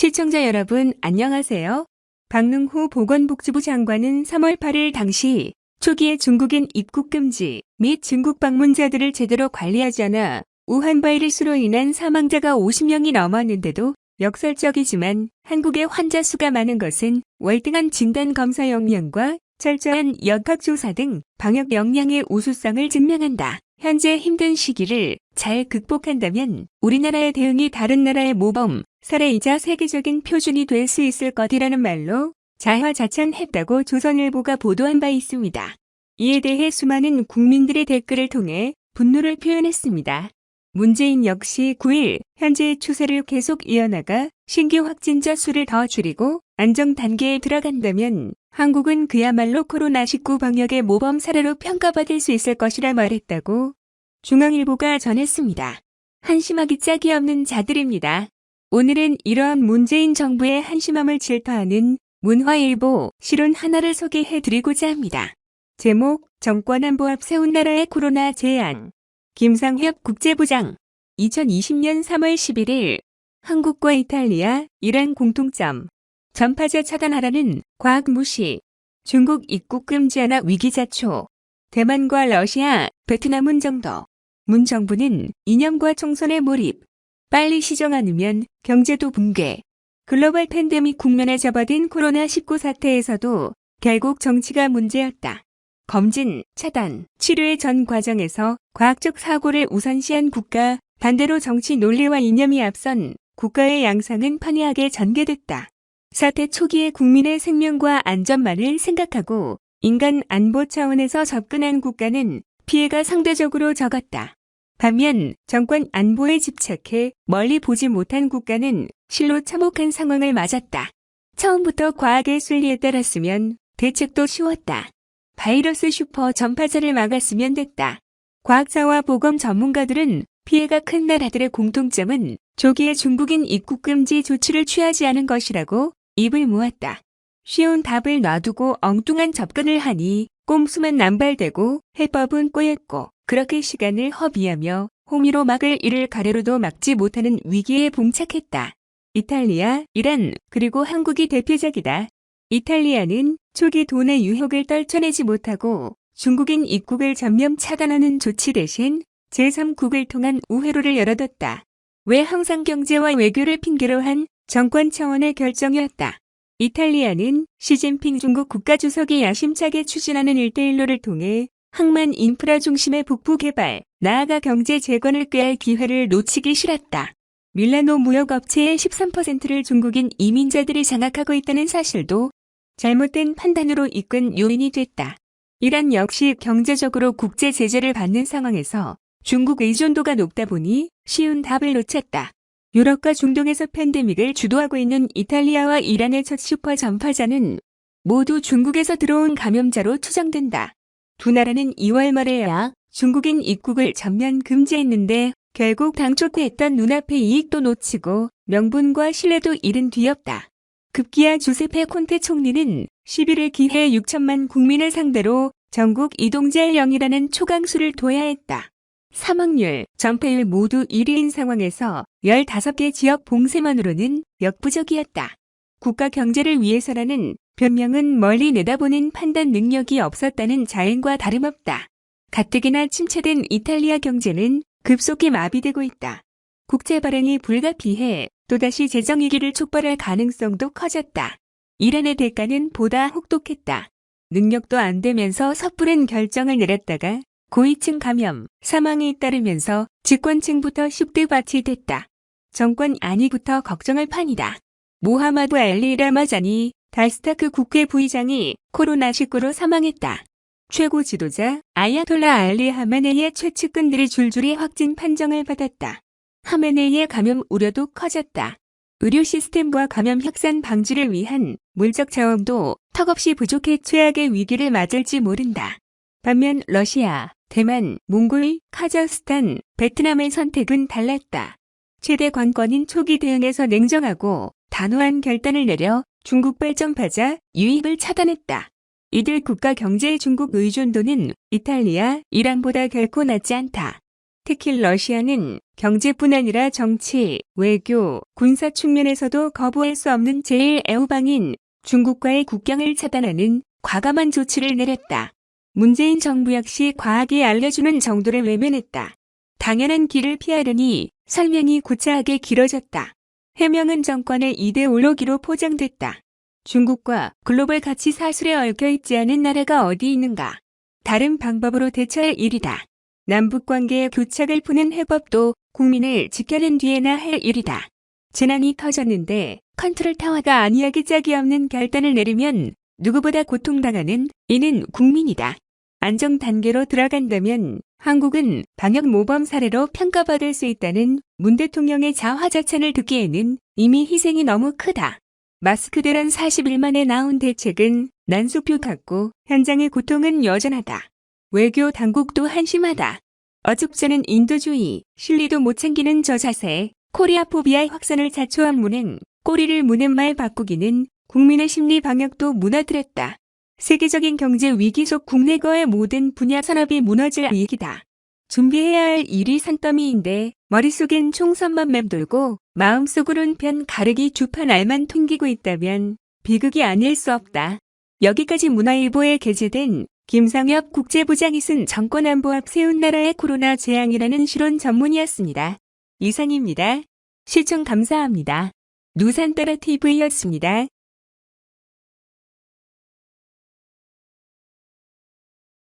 시청자 여러분 안녕하세요. 박능후 보건복지부 장관은 3월 8일 당시 초기에 중국인 입국 금지 및 중국 방문자들을 제대로 관리하지 않아 우한 바이러스로 인한 사망자가 50명이 넘었는데도 역설적이지만 한국의 환자 수가 많은 것은 월등한 진단검사 역량과 철저한 역학조사 등 방역 역량의 우수성을 증명한다. 현재 힘든 시기를 잘 극복한다면 우리나라의 대응이 다른 나라의 모범, 사례이자 세계적인 표준이 될 수 있을 것이라는 말로 자화자찬했다고 조선일보가 보도한 바 있습니다. 이에 대해 수많은 국민들의 댓글을 통해 분노를 표현했습니다. 문재인 역시 9일 현재의 추세를 계속 이어나가 신규 확진자 수를 더 줄이고 안정 단계에 들어간다면 한국은 그야말로 코로나19 방역의 모범 사례로 평가받을 수 있을 것이라 말했다고 중앙일보가 전했습니다. 한심하기 짝이 없는 자들입니다. 오늘은 이러한 문재인 정부의 한심함을 질타하는 문화일보 실론 하나를 소개해드리고자 합니다. 제목, 정권 안보 앞 세운 나라의 코로나 제안. 김상협 국제부장. 2020년 3월 11일 한국과 이탈리아, 이란 공통점. 전파자 차단하라는 과학 무시. 중국 입국 금지 하나 위기자초. 대만과 러시아, 베트남은 정도. 문 정부는 이념과 총선에 몰입. 빨리 시정 않으면 경제도 붕괴. 글로벌 팬데믹 국면에 접어든 코로나19 사태에서도 결국 정치가 문제였다. 검진, 차단, 치료의 전 과정에서 과학적 사고를 우선시한 국가, 반대로 정치 논리와 이념이 앞선 국가의 양상은 판이하게 전개됐다. 사태 초기에 국민의 생명과 안전만을 생각하고 인간 안보 차원에서 접근한 국가는 피해가 상대적으로 적었다. 반면 정권 안보에 집착해 멀리 보지 못한 국가는 실로 참혹한 상황을 맞았다. 처음부터 과학의 순리에 따랐으면 대책도 쉬웠다. 바이러스 슈퍼 전파자를 막았으면 됐다. 과학자와 보건 전문가들은 피해가 큰 나라들의 공통점은 조기에 중국인 입국 금지 조치를 취하지 않은 것이라고 입을 모았다. 쉬운 답을 놔두고 엉뚱한 접근을 하니 꼼수만 남발되고 해법은 꼬였고 그렇게 시간을 허비하며 호미로 막을 일을 가래로도 막지 못하는 위기에 봉착했다. 이탈리아, 이란, 그리고 한국이 대표적이다. 이탈리아는 초기 돈의 유혹을 떨쳐내지 못하고 중국인 입국을 전면 차단하는 조치 대신 제3국을 통한 우회로를 열어뒀다. 왜 항상 경제와 외교를 핑계로 한 정권 차원의 결정이었다. 이탈리아는 시진핑 중국 국가주석이 야심차게 추진하는 1대1로를 통해 항만 인프라 중심의 북부 개발, 나아가 경제 재건을 꾀할 기회를 놓치기 싫었다. 밀라노 무역업체의 13%를 중국인 이민자들이 장악하고 있다는 사실도 잘못된 판단으로 이끈 요인이 됐다. 이란 역시 경제적으로 국제 제재를 받는 상황에서 중국 의존도가 높다 보니 쉬운 답을 놓쳤다. 유럽과 중동에서 팬데믹을 주도하고 있는 이탈리아와 이란의 첫 슈퍼 전파자는 모두 중국에서 들어온 감염자로 추정된다. 두 나라는 2월 말에야 중국인 입국을 전면 금지했는데 결국 당초 했던 눈앞의 이익도 놓치고 명분과 신뢰도 잃은 뒤였다. 급기야 주세페 콘테 총리는 11일 기해 6천만 국민을 상대로 전국 이동제한 0이라는 초강수를 둬야 했다. 사망률, 전폐율 모두 1위인 상황에서 15개 지역 봉쇄만으로는 역부족이었다. 국가 경제를 위해서라는 변명은 멀리 내다보는 판단 능력이 없었다는 자행과 다름없다. 가뜩이나 침체된 이탈리아 경제는 급속히 마비되고 있다. 국채 발행이 불가피해 또다시 재정위기를 촉발할 가능성도 커졌다. 이란의 대가는 보다 혹독했다. 능력도 안 되면서 섣부른 결정을 내렸다가 고위층 감염, 사망이 따르면서 집권층부터 쑥대밭이 됐다. 정권 안위부터 걱정할 판이다. 모하마드 알리 라마자니 달스타크 국회 부의장이 코로나19로 사망했다. 최고 지도자 아야톨라 알리 하메네이의 최측근들이 줄줄이 확진 판정을 받았다. 하메네이의 감염 우려도 커졌다. 의료 시스템과 감염 확산 방지를 위한 물적 자원도 턱없이 부족해 최악의 위기를 맞을지 모른다. 반면 러시아, 대만, 몽골, 카자흐스탄, 베트남의 선택은 달랐다. 최대 관건인 초기 대응에서 냉정하고 단호한 결단을 내려 중국발 전파자 유입을 차단했다. 이들 국가 경제의 중국 의존도는 이탈리아, 이란보다 결코 낮지 않다. 특히 러시아는 경제뿐 아니라 정치, 외교, 군사 측면에서도 거부할 수 없는 제1애호방인 중국과의 국경을 차단하는 과감한 조치를 내렸다. 문재인 정부 역시 과하게 알려주는 정도를 외면했다. 당연한 길을 피하려니 설명이 구차하게 길어졌다. 해명은 정권의 이데올로기로 포장됐다. 중국과 글로벌 가치 사슬에 얽혀있지 않은 나라가 어디 있는가. 다른 방법으로 대처할 일이다. 남북관계의 교착을 푸는 해법도 국민을 지켜낸 뒤에나 할 일이다. 재난이 터졌는데 컨트롤 타워가 아니하기 짝이 없는 결단을 내리면 누구보다 고통당하는 이는 국민이다. 안정 단계로 들어간다면 한국은 방역 모범 사례로 평가받을 수 있다는 문 대통령의 자화자찬을 듣기에는 이미 희생이 너무 크다. 마스크 대란 40일 만에 나온 대책은 난수표 같고 현장의 고통은 여전하다. 외교 당국도 한심하다. 어줍잖은 인도주의, 실리도 못 챙기는 저 자세, 코리아포비아 확산을 자초한 문행, 꼬리를 무는 말 바꾸기는 국민의 심리 방역도 무너뜨렸다. 세계적인 경제 위기 속 국내거의 모든 분야 산업이 무너질 위기다. 준비해야 할 일이 산더미인데 머릿속엔 총선만 맴돌고 마음속으론 편 가르기 주판 알만 튕기고 있다면 비극이 아닐 수 없다. 여기까지 문화일보에 게재된 김상엽 국제부장이 쓴 정권안보 앞 세운 나라의 코로나 재앙이라는 실론 전문이었습니다. 이상입니다. 시청 감사합니다. 누산따라 TV였습니다.